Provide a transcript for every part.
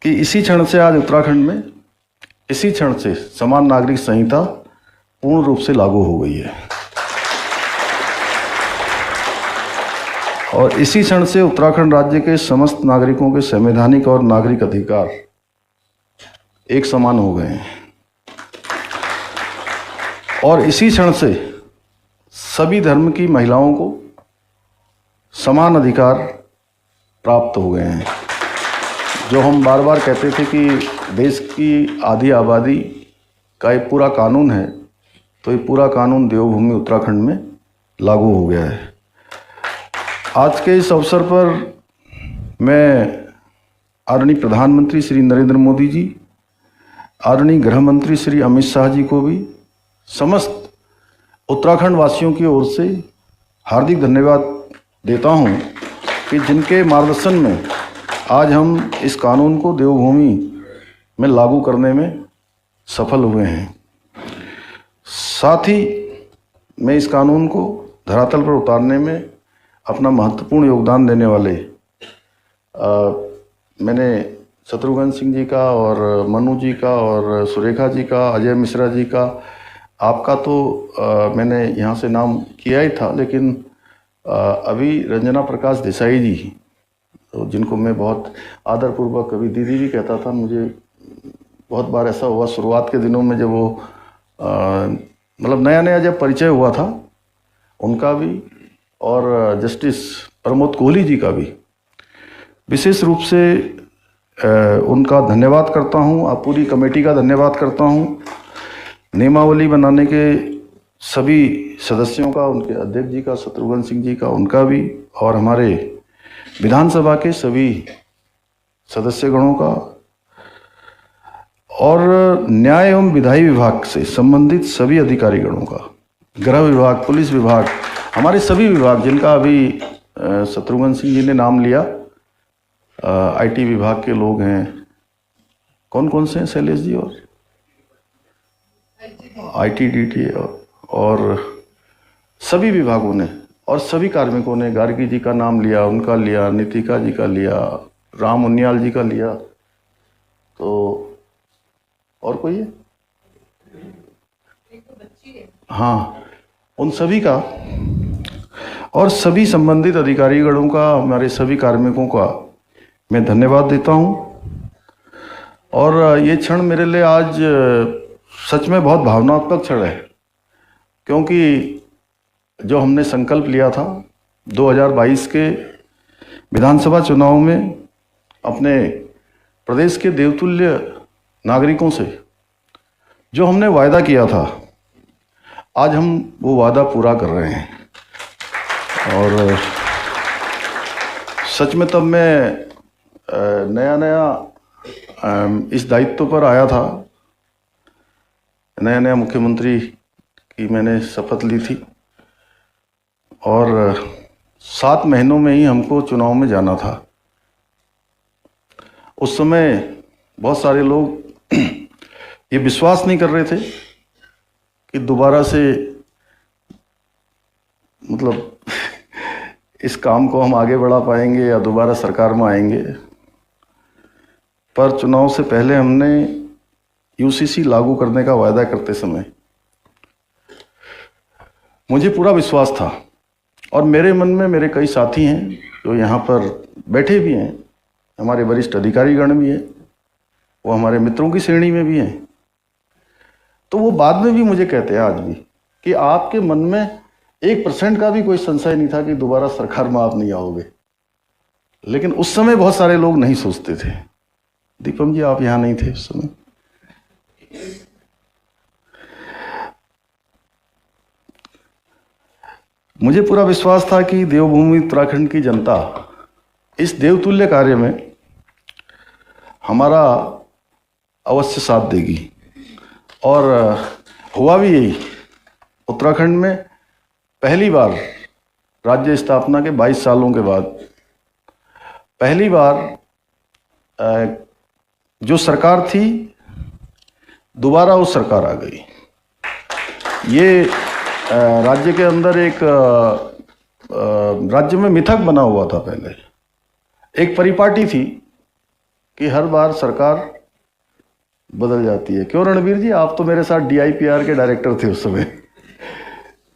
कि इसी क्षण से आज उत्तराखंड में इसी क्षण से समान नागरिक संहिता पूर्ण रूप से लागू हो गई है और इसी क्षण से उत्तराखंड राज्य के समस्त नागरिकों के संवैधानिक और नागरिक अधिकार एक समान हो गए हैं और इसी क्षण से सभी धर्म की महिलाओं को समान अधिकार प्राप्त हो गए हैं। जो हम बार बार कहते थे कि देश की आधी आबादी का एक पूरा कानून है, तो ये पूरा कानून देवभूमि उत्तराखंड में लागू हो गया है। आज के इस अवसर पर मैं आदरणीय प्रधानमंत्री श्री नरेंद्र मोदी जी, आदरणीय गृह मंत्री श्री अमित शाह जी को भी समस्त उत्तराखंड वासियों की ओर से हार्दिक धन्यवाद देता हूं कि जिनके मार्गदर्शन में आज हम इस कानून को देवभूमि में लागू करने में सफल हुए हैं। साथ ही मैं इस कानून को धरातल पर उतारने में अपना महत्वपूर्ण योगदान देने वाले मैंने शत्रुघ्न सिंह जी का और मनु जी का और सुरेखा जी का, अजय मिश्रा जी का, आपका तो मैंने यहाँ से नाम किया ही था, लेकिन अभी रंजना प्रकाश देसाई जी, तो जिनको मैं बहुत आदरपूर्वक कभी दीदी भी कहता था, मुझे बहुत बार ऐसा हुआ शुरुआत के दिनों में जब वो मतलब नया नया जब परिचय हुआ था, उनका भी और जस्टिस प्रमोद कोहली जी का भी विशेष रूप से उनका धन्यवाद करता हूं। आप पूरी कमेटी का धन्यवाद करता हूं। नियमावली बनाने के सभी सदस्यों का, उनके अध्यक्ष जी का, शत्रुघ्न सिंह जी का, उनका भी, और हमारे विधानसभा के सभी सदस्यगणों का, और न्याय एवं विधायी विभाग से संबंधित सभी अधिकारीगणों का, गृह विभाग, पुलिस विभाग, हमारे सभी विभाग जिनका अभी शत्रुघ्न सिंह जी ने नाम लिया, आईटी विभाग के लोग हैं, कौन कौन से हैं शैलेश जी, और आईटी डीटी, और सभी विभागों ने और सभी कार्मिकों ने, गार्गी जी का नाम लिया, उनका लिया, नितिका जी का लिया, राम उनियाल जी का लिया, तो और कोई है? हाँ, उन सभी का और सभी संबंधित अधिकारीगणों का, हमारे सभी कार्मिकों का मैं धन्यवाद देता हूं। और ये क्षण मेरे लिए आज सच में बहुत भावनात्मक क्षण है, क्योंकि जो हमने संकल्प लिया था 2022 के विधानसभा चुनाव में अपने प्रदेश के देवतुल्य नागरिकों से जो हमने वायदा किया था, आज हम वो वादा पूरा कर रहे हैं। और सच में तब मैं नया नया इस दायित्व पर आया था, नया नया मुख्यमंत्री की मैंने शपथ ली थी और 7 महीनों में ही हमको चुनाव में जाना था। उस समय बहुत सारे लोग ये विश्वास नहीं कर रहे थे कि दोबारा से मतलब इस काम को हम आगे बढ़ा पाएंगे या दोबारा सरकार में आएंगे। पर चुनाव से पहले हमने यूसीसी लागू करने का वायदा करते समय मुझे पूरा विश्वास था, और मेरे मन में मेरे कई साथी हैं जो यहाँ पर बैठे भी हैं, हमारे वरिष्ठ अधिकारीगण भी हैं, वो हमारे मित्रों की श्रेणी में भी हैं, तो वो बाद में भी मुझे कहते हैं आज भी कि आपके मन में 1% का भी कोई संशय नहीं था कि दोबारा सरकार में आप नहीं आओगे। लेकिन उस समय बहुत सारे लोग नहीं सोचते थे। दीपम जी, आप यहाँ नहीं थे उस समय। मुझे पूरा विश्वास था कि देवभूमि उत्तराखंड की जनता इस देवतुल्य कार्य में हमारा अवश्य साथ देगी, और हुआ भी यही। उत्तराखंड में पहली बार राज्य स्थापना के 22 सालों के बाद पहली बार जो सरकार थी, दोबारा वो सरकार आ गई। ये राज्य के अंदर एक राज्य में मिथक बना हुआ था। पहले एक परिपाटी थी कि हर बार सरकार बदल जाती है। क्यों रणबीर जी, आप तो मेरे साथ DIPR के डायरेक्टर थे उस समय,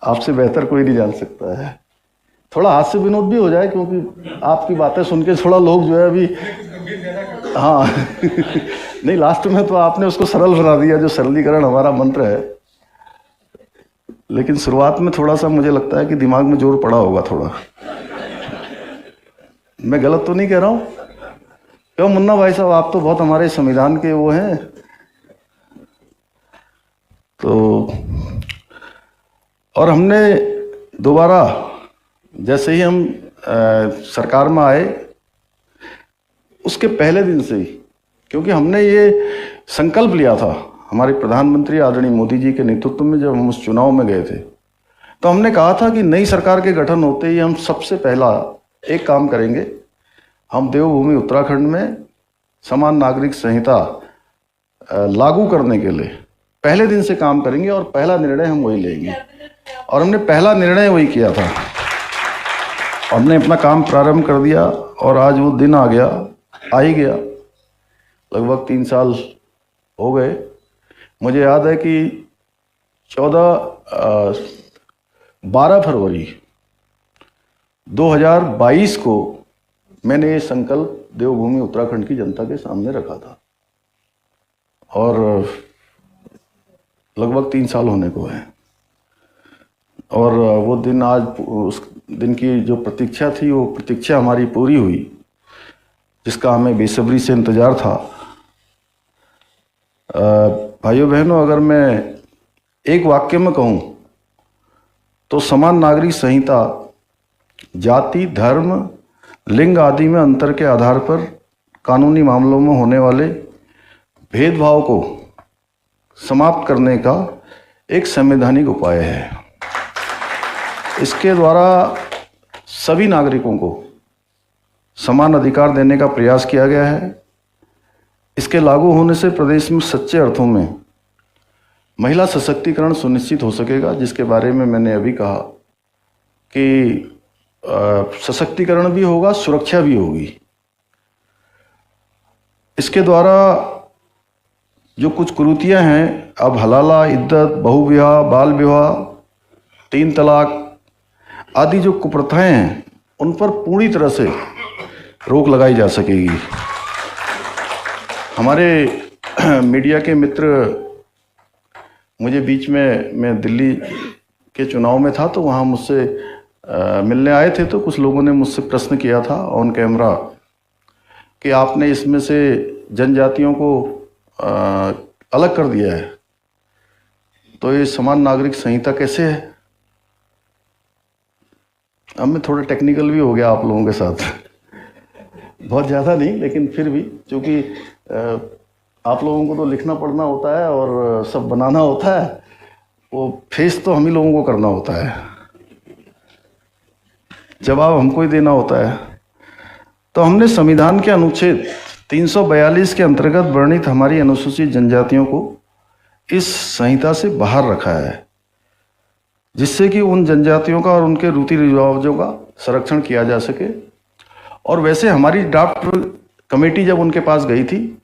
आपसे बेहतर कोई नहीं जान सकता है। थोड़ा हास्य विनोद भी हो जाए, क्योंकि आपकी बातें सुन के थोड़ा लोग जो है अभी, हाँ नहीं, लास्ट में तो आपने उसको सरल बना दिया, जो सरलीकरण हमारा मंत्र है। लेकिन शुरुआत में थोड़ा सा मुझे लगता है कि दिमाग में जोर पड़ा होगा थोड़ा। मैं गलत तो नहीं कह रहा हूँ? क्यों मुन्ना भाई साहब, आप तो बहुत हमारे संविधान के वो हैं। तो और हमने दोबारा जैसे ही हम सरकार में आए, उसके पहले दिन से ही, क्योंकि हमने ये संकल्प लिया था हमारे प्रधानमंत्री आदरणीय मोदी जी के नेतृत्व में, जब हम उस चुनाव में गए थे, तो हमने कहा था कि नई सरकार के गठन होते ही हम सबसे पहला एक काम करेंगे, हम देवभूमि उत्तराखंड में समान नागरिक संहिता लागू करने के लिए पहले दिन से काम करेंगे और पहला निर्णय हम वही लेंगे। और हमने पहला निर्णय वही किया था। हमने अपना काम प्रारंभ कर दिया और आज वो दिन आ गया, आ ही गया। लगभग 3 साल हो गए। मुझे याद है कि 12 फरवरी 2022 को मैंने ये संकल्प देवभूमि उत्तराखंड की जनता के सामने रखा था, और लगभग 3 साल होने को है। और वो दिन आज, उस दिन की जो प्रतीक्षा थी, वो प्रतीक्षा हमारी पूरी हुई, जिसका हमें बेसब्री से इंतजार था। भाइयों बहनों, अगर मैं एक वाक्य में कहूँ तो समान नागरिक संहिता जाति, धर्म, लिंग आदि में अंतर के आधार पर कानूनी मामलों में होने वाले भेदभाव को समाप्त करने का एक संवैधानिक उपाय है। इसके द्वारा सभी नागरिकों को समान अधिकार देने का प्रयास किया गया है। इसके लागू होने से प्रदेश में सच्चे अर्थों में महिला सशक्तिकरण सुनिश्चित हो सकेगा, जिसके बारे में मैंने अभी कहा कि सशक्तिकरण भी होगा, सुरक्षा भी होगी। इसके द्वारा जो कुछ कुरीतियां हैं, अब हलाला, इद्दत, बहुविवाह, बाल विवाह, 3 तलाक आदि जो कुप्रथाएं हैं, उन पर पूरी तरह से रोक लगाई जा सकेगी। हमारे मीडिया के मित्र, मुझे बीच में, मैं दिल्ली के चुनाव में था, तो वहाँ मुझसे मिलने आए थे, तो कुछ लोगों ने मुझसे प्रश्न किया था ऑन कैमरा कि आपने इसमें से जनजातियों को अलग कर दिया है, तो ये समान नागरिक संहिता कैसे है? अब मैं थोड़ा टेक्निकल भी हो गया आप लोगों के साथ, बहुत ज़्यादा नहीं, लेकिन फिर भी, क्योंकि आप लोगों को तो लिखना पढ़ना होता है और सब बनाना होता है, वो फेस तो हम ही लोगों को करना होता है, जवाब हमको ही देना होता है। तो हमने संविधान के अनुच्छेद 342 के अंतर्गत वर्णित हमारी अनुसूचित जनजातियों को इस संहिता से बाहर रखा है, जिससे कि उन जनजातियों का और उनके रीति रिवाजों का संरक्षण किया जा सके। और वैसे हमारी ड्राफ्ट कमेटी जब उनके पास गई थी,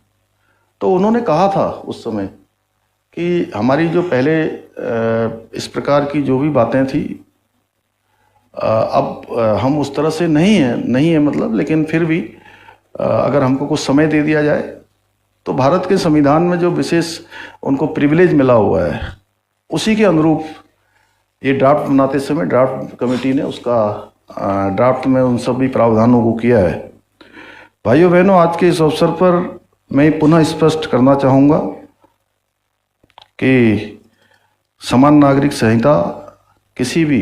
तो उन्होंने कहा था उस समय कि हमारी जो पहले इस प्रकार की जो भी बातें थी, अब हम उस तरह से नहीं है मतलब, लेकिन फिर भी अगर हमको कुछ समय दे दिया जाए, तो भारत के संविधान में जो विशेष उनको प्रिविलेज मिला हुआ है, उसी के अनुरूप ये ड्राफ्ट बनाते समय ड्राफ्ट कमेटी ने उसका ड्राफ्ट में उन सभी प्रावधानों को किया है। भाइयों बहनों, आज के इस अवसर पर मैं पुनः स्पष्ट करना चाहूँगा कि समान नागरिक संहिता किसी भी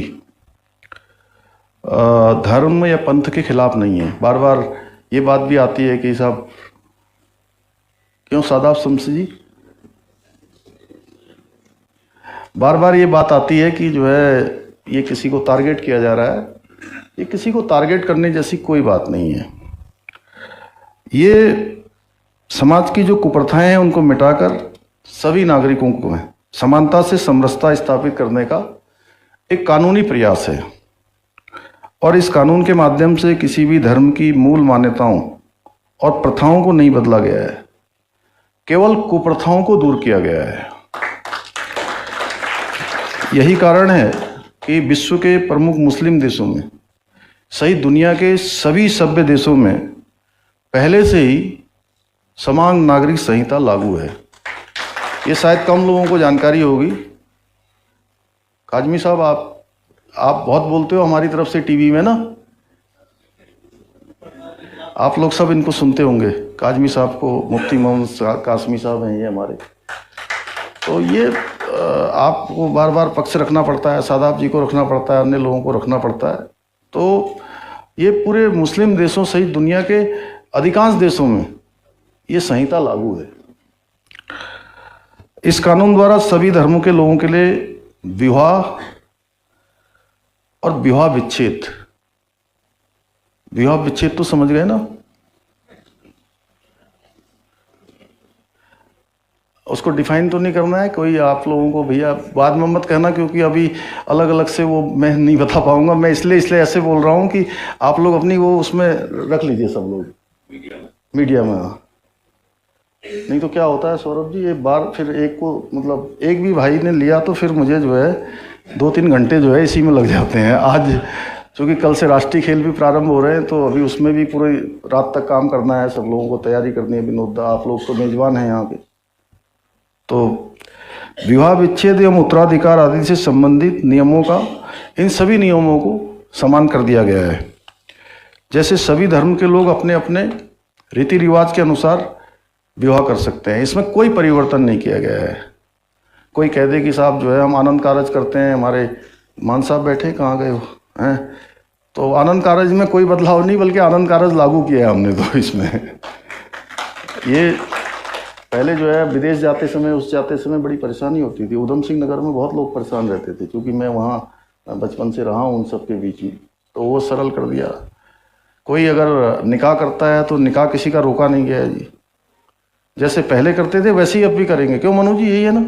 धर्म या पंथ के खिलाफ नहीं है। बार बार ये बात भी आती है कि साहब, क्यों सादाब शम्सी जी, बार बार ये बात आती है कि जो है ये किसी को टारगेट किया जा रहा है। ये किसी को टारगेट करने जैसी कोई बात नहीं है। ये समाज की जो कुप्रथाएं हैं उनको मिटाकर सभी नागरिकों को समानता से समरसता स्थापित करने का एक कानूनी प्रयास है, और इस कानून के माध्यम से किसी भी धर्म की मूल मान्यताओं और प्रथाओं को नहीं बदला गया है, केवल कुप्रथाओं को दूर किया गया है। यही कारण है कि विश्व के प्रमुख मुस्लिम देशों में सहित दुनिया के सभी सभ्य देशों में पहले से ही समान नागरिक संहिता लागू है। ये शायद कम लोगों को जानकारी होगी। काजमी साहब, आप बहुत बोलते हो हमारी तरफ से टीवी में ना, आप लोग सब इनको सुनते होंगे। काजमी साहब को, मुफ्ती मोहम्मद कासमी साहब हैं ये हमारे, तो ये आपको बार बार पक्ष रखना पड़ता है, सादाब जी को रखना पड़ता है, अन्य लोगों को रखना पड़ता है। तो ये पूरे मुस्लिम देशों सहित दुनिया के अधिकांश देशों में ये संहिता लागू है। इस कानून द्वारा सभी धर्मों के लोगों के लिए विवाह और विवाह विच्छेद तो समझ गए ना, उसको डिफाइन तो नहीं करना है कोई आप लोगों को, भैया बाद में मत कहना, क्योंकि अभी अलग अलग से वो मैं नहीं बता पाऊंगा। मैं इसलिए ऐसे बोल रहा हूँ कि आप लोग अपनी वो उसमें रख लीजिए, सब लोग मीडिया में। नहीं तो क्या होता है सौरभ जी, एक बार फिर एक को मतलब एक भी भाई ने लिया तो फिर मुझे जो है 2-3 घंटे जो है इसी में लग जाते हैं। आज क्योंकि कल से राष्ट्रीय खेल भी प्रारंभ हो रहे हैं, तो अभी उसमें भी पूरी रात तक काम करना है, सब लोगों को तैयारी करनी है। विनोद दा, आप लोग तो मेजबान हैं यहाँ के। तो विवाह विच्छेद एवं उत्तराधिकार आदि से संबंधित नियमों का, इन सभी नियमों को समान कर दिया गया है। जैसे सभी धर्म के लोग अपने अपने रीति रिवाज के अनुसार विवाह कर सकते हैं, इसमें कोई परिवर्तन नहीं किया गया है। कोई कह दे कि साहब जो है हम आनंद कारज करते हैं, हमारे मान साहब बैठे कहाँ गए हो हैं, तो आनंद कारज में कोई बदलाव नहीं, बल्कि आनंद कारज लागू किया है हमने तो इसमें। ये पहले जो है विदेश जाते समय बड़ी परेशानी होती थी। उधम सिंह नगर में बहुत लोग परेशान रहते थे, क्योंकि मैं वहाँ बचपन से रहा हूँ उन सब के बीच में, तो वो सरल कर दिया। कोई अगर निकाह करता है तो निकाह किसी का रोका नहीं गया है जी। जैसे पहले करते थे वैसे ही अब भी करेंगे, क्यों मनु जी, यही है ना,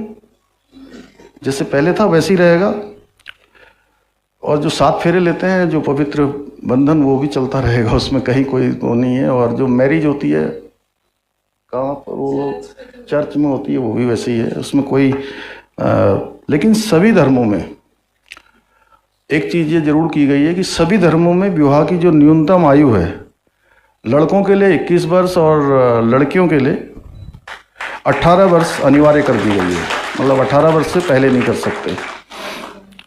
जैसे पहले था वैसे ही रहेगा। और जो 7 फेरे लेते हैं, जो पवित्र बंधन, वो भी चलता रहेगा, उसमें कहीं कोई वो नहीं है। और जो मैरिज होती है कहाँ पर, वो चर्च में होती है, वो भी वैसे ही है, उसमें कोई लेकिन सभी धर्मों में एक चीज़ ये जरूर की गई है कि सभी धर्मों में विवाह की जो न्यूनतम आयु है, लड़कों के लिए 21 वर्ष और लड़कियों के लिए 18 वर्ष अनिवार्य कर दी गई है। मतलब 18 वर्ष से पहले नहीं कर सकते।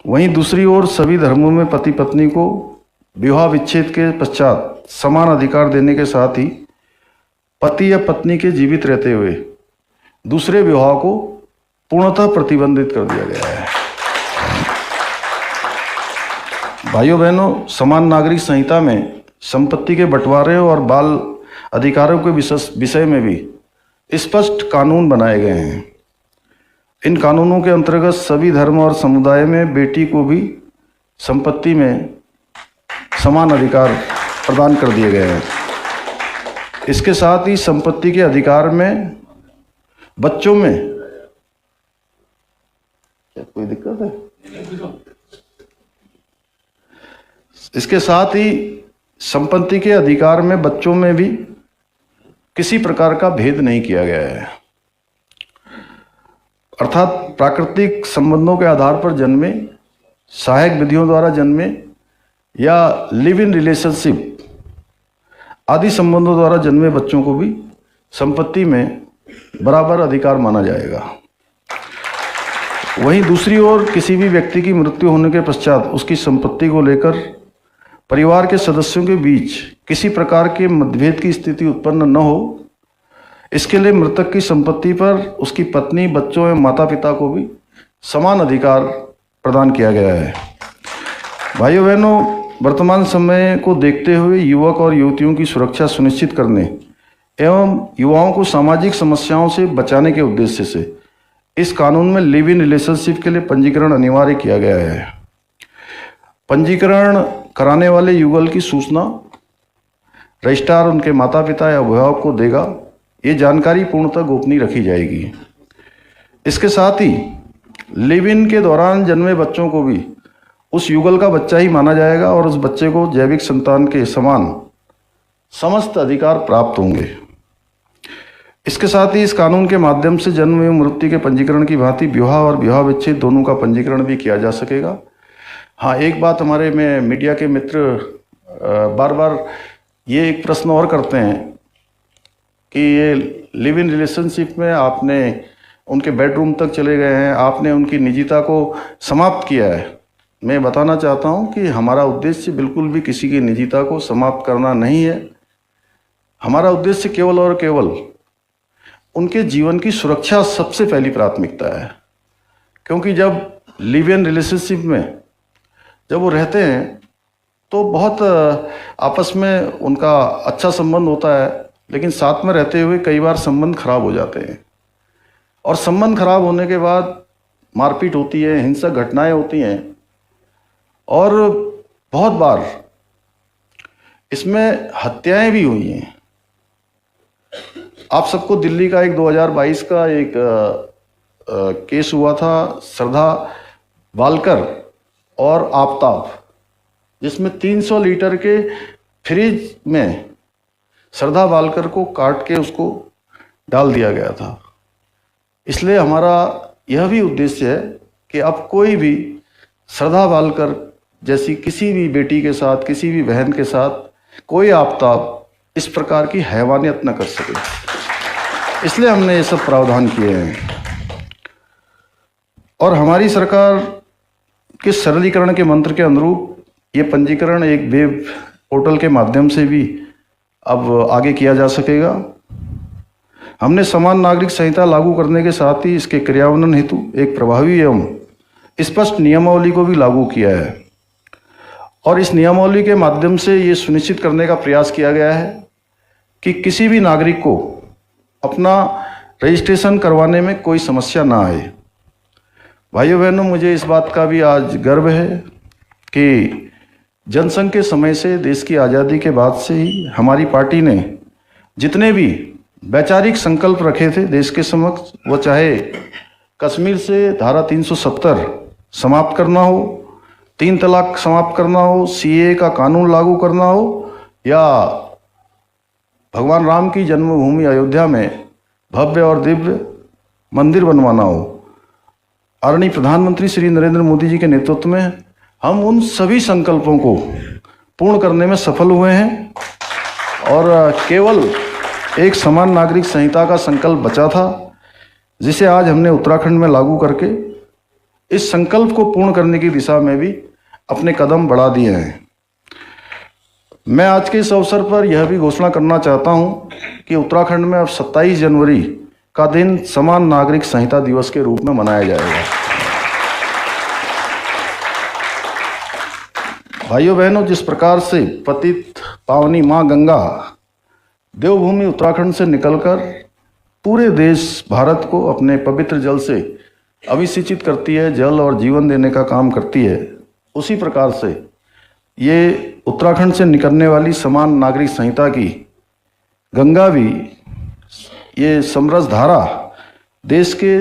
वहीं दूसरी ओर सभी धर्मों में पति पत्नी को विवाह विच्छेद के पश्चात समान अधिकार देने के साथ ही पति या पत्नी के जीवित रहते हुए दूसरे विवाह को पूर्णतः प्रतिबंधित कर दिया गया है। भाइयों बहनों, समान नागरिक संहिता में संपत्ति के बंटवारे और बाल अधिकारों के विषय में भी स्पष्ट कानून बनाए गए हैं। इन कानूनों के अंतर्गत सभी धर्म और समुदाय में बेटी को भी संपत्ति में समान अधिकार प्रदान कर दिए गए हैं। इसके साथ ही संपत्ति के अधिकार में बच्चों में क्या कोई दिक्कत है? इसके साथ ही संपत्ति के अधिकार में बच्चों में भी किसी प्रकार का भेद नहीं किया गया है। अर्थात प्राकृतिक संबंधों के आधार पर जन्मे, सहायक विधियों द्वारा जन्मे या लिव इन रिलेशनशिप आदि संबंधों द्वारा जन्मे बच्चों को भी संपत्ति में बराबर अधिकार माना जाएगा। वहीं दूसरी ओर किसी भी व्यक्ति की मृत्यु होने के पश्चात उसकी संपत्ति को लेकर परिवार के सदस्यों के बीच किसी प्रकार के मतभेद की स्थिति उत्पन्न न हो, इसके लिए मृतक की संपत्ति पर उसकी पत्नी, बच्चों एवं माता पिता को भी समान अधिकार प्रदान किया गया है। भाइयों बहनों, वर्तमान समय को देखते हुए युवक और युवतियों की सुरक्षा सुनिश्चित करने एवं युवाओं को सामाजिक समस्याओं से बचाने के उद्देश्य से इस कानून में लिव इन रिलेशनशिप के लिए पंजीकरण अनिवार्य किया गया है। पंजीकरण कराने वाले युगल की सूचना रजिस्ट्रार उनके माता पिता या अभिभावक को देगा। ये जानकारी पूर्णतः गोपनीय रखी जाएगी। इसके साथ ही लिव इन के दौरान जन्मे बच्चों को भी उस युगल का बच्चा ही माना जाएगा और उस बच्चे को जैविक संतान के समान समस्त अधिकार प्राप्त होंगे। इसके साथ ही इस कानून के माध्यम से जन्म एवं मृत्यु के पंजीकरण की भांति विवाह और विवाह विच्छेद दोनों का पंजीकरण भी किया जा सकेगा। हाँ, एक बात हमारे में मीडिया के मित्र बार बार ये एक प्रश्न और करते हैं कि ये लिव इन रिलेशनशिप में आपने उनके बेडरूम तक चले गए हैं, आपने उनकी निजता को समाप्त किया है। मैं बताना चाहता हूं कि हमारा उद्देश्य बिल्कुल भी किसी की निजता को समाप्त करना नहीं है। हमारा उद्देश्य केवल और केवल उनके जीवन की सुरक्षा सबसे पहली प्राथमिकता है। क्योंकि जब लिव इन रिलेशनशिप में जब वो रहते हैं तो बहुत आपस में उनका अच्छा संबंध होता है, लेकिन साथ में रहते हुए कई बार संबंध खराब हो जाते हैं और संबंध खराब होने के बाद मारपीट होती है, हिंसक घटनाएं होती हैं और बहुत बार इसमें हत्याएं भी हुई हैं। आप सबको दिल्ली का एक 2022 का एक केस हुआ था, श्रद्धा वालकर और आफताब, जिसमें 300 लीटर के फ्रिज में श्रद्धा वालकर को काट के उसको डाल दिया गया था। इसलिए हमारा यह भी उद्देश्य है कि अब कोई भी श्रद्धा वालकर जैसी किसी भी बेटी के साथ, किसी भी बहन के साथ कोई आफताब इस प्रकार की हैवानियत न कर सके। इसलिए हमने ये सब प्रावधान किए हैं। और हमारी सरकार के सरलीकरण के मंत्र के अनुरूप ये पंजीकरण एक वेब पोर्टल के माध्यम से भी अब आगे किया जा सकेगा। हमने समान नागरिक संहिता लागू करने के साथ ही इसके क्रियान्वयन हेतु एक प्रभावी एवं स्पष्ट नियमावली को भी लागू किया है और इस नियमावली के माध्यम से ये सुनिश्चित करने का प्रयास किया गया है कि किसी भी नागरिक को अपना रजिस्ट्रेशन करवाने में कोई समस्या ना आए। भाइयों बहनों, मुझे इस बात का भी आज गर्व है कि जनसंघ के समय से, देश की आज़ादी के बाद से ही हमारी पार्टी ने जितने भी वैचारिक संकल्प रखे थे देश के समक्ष, वो चाहे कश्मीर से धारा 370 समाप्त करना हो, 3 तलाक समाप्त करना हो, सीए का कानून लागू करना हो या भगवान राम की जन्मभूमि अयोध्या में भव्य और दिव्य मंदिर बनवाना हो, आदरणीय प्रधानमंत्री श्री नरेंद्र मोदी जी के नेतृत्व में हम उन सभी संकल्पों को पूर्ण करने में सफल हुए हैं और केवल एक समान नागरिक संहिता का संकल्प बचा था, जिसे आज हमने उत्तराखंड में लागू करके इस संकल्प को पूर्ण करने की दिशा में भी अपने कदम बढ़ा दिए हैं। मैं आज के इस अवसर पर यह भी घोषणा करना चाहता हूं कि उत्तराखंड में अब 27 जनवरी का दिन समान नागरिक संहिता दिवस के रूप में मनाया जाएगा। भाइयों बहनों, जिस प्रकार से पतित पावनी माँ गंगा देवभूमि उत्तराखंड से निकलकर पूरे देश भारत को अपने पवित्र जल से अभिषेचित करती है, जल और जीवन देने का काम करती है, उसी प्रकार से ये उत्तराखंड से निकलने वाली समान नागरिक संहिता की गंगा भी, ये समरस धारा देश के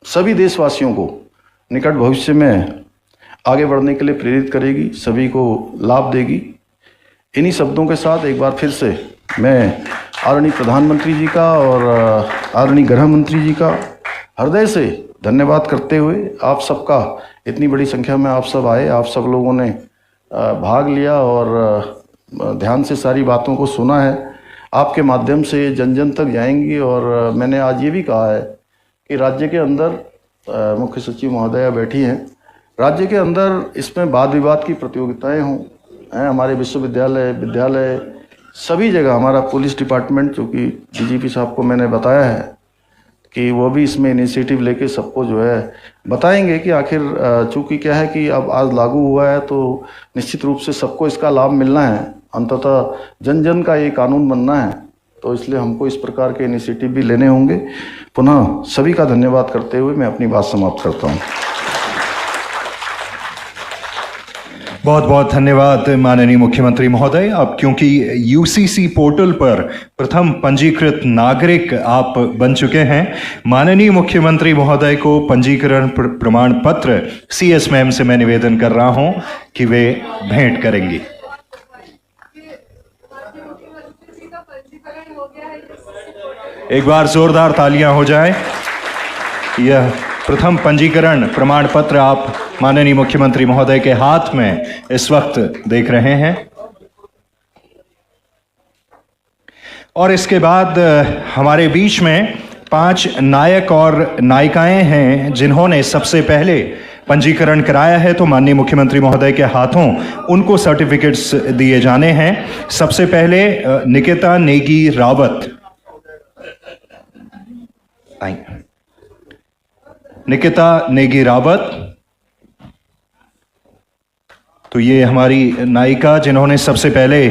सभी देशवासियों को निकट भविष्य में आगे बढ़ने के लिए प्रेरित करेगी, सभी को लाभ देगी। इन्हीं शब्दों के साथ एक बार फिर से मैं आदरणीय प्रधानमंत्री जी का और आदरणीय गृह मंत्री जी का हृदय से धन्यवाद करते हुए, आप सबका इतनी बड़ी संख्या में आप सब आए, आप सब लोगों ने भाग लिया और ध्यान से सारी बातों को सुना है, आपके माध्यम से जन जन तक जाएंगी। और मैंने आज ये भी कहा है कि राज्य के अंदर मुख्य सचिव महोदया बैठी हैं, राज्य के अंदर इसमें वाद विवाद की प्रतियोगिताएं हों, हमारे विश्वविद्यालय, विद्यालय, सभी जगह हमारा पुलिस डिपार्टमेंट, चूँकि डीजीपी साहब को मैंने बताया है कि वो भी इसमें इनिशिएटिव लेके सबको जो है बताएंगे कि आखिर चूँकि क्या है कि अब आज लागू हुआ है तो निश्चित रूप से सबको इसका लाभ मिलना है, अंततः जन जन का ये कानून बनना है, तो इसलिए हमको इस प्रकार के इनिशिएटिव भी लेने होंगे। पुनः सभी का धन्यवाद करते हुए मैं अपनी बात समाप्त करता हूँ। बहुत बहुत धन्यवाद माननीय मुख्यमंत्री महोदय। अब क्योंकि यूसीसी पोर्टल पर प्रथम पंजीकृत नागरिक आप बन चुके हैं, माननीय मुख्यमंत्री महोदय को पंजीकरण प्रमाण पत्र सीएस मैम से मैं निवेदन कर रहा हूं कि वे भेंट करेंगी। एक बार जोरदार तालियां हो जाए। यह प्रथम पंजीकरण प्रमाण पत्र आप माननीय मुख्यमंत्री महोदय के हाथ में इस वक्त देख रहे हैं। और इसके बाद हमारे बीच में 5 नायक और नायिकाएं हैं जिन्होंने सबसे पहले पंजीकरण कराया है, तो माननीय मुख्यमंत्री महोदय के हाथों उनको सर्टिफिकेट्स दिए जाने हैं। सबसे पहले निकिता नेगी रावत। निकिता नेगी रावत, तो ये हमारी नायिका जिन्होंने सबसे पहले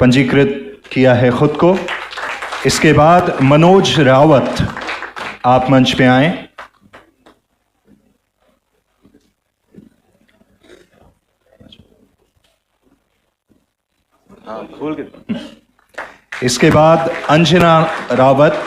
पंजीकृत किया है खुद को। इसके बाद मनोज रावत, आप मंच पे आए। इसके बाद अंजना रावत।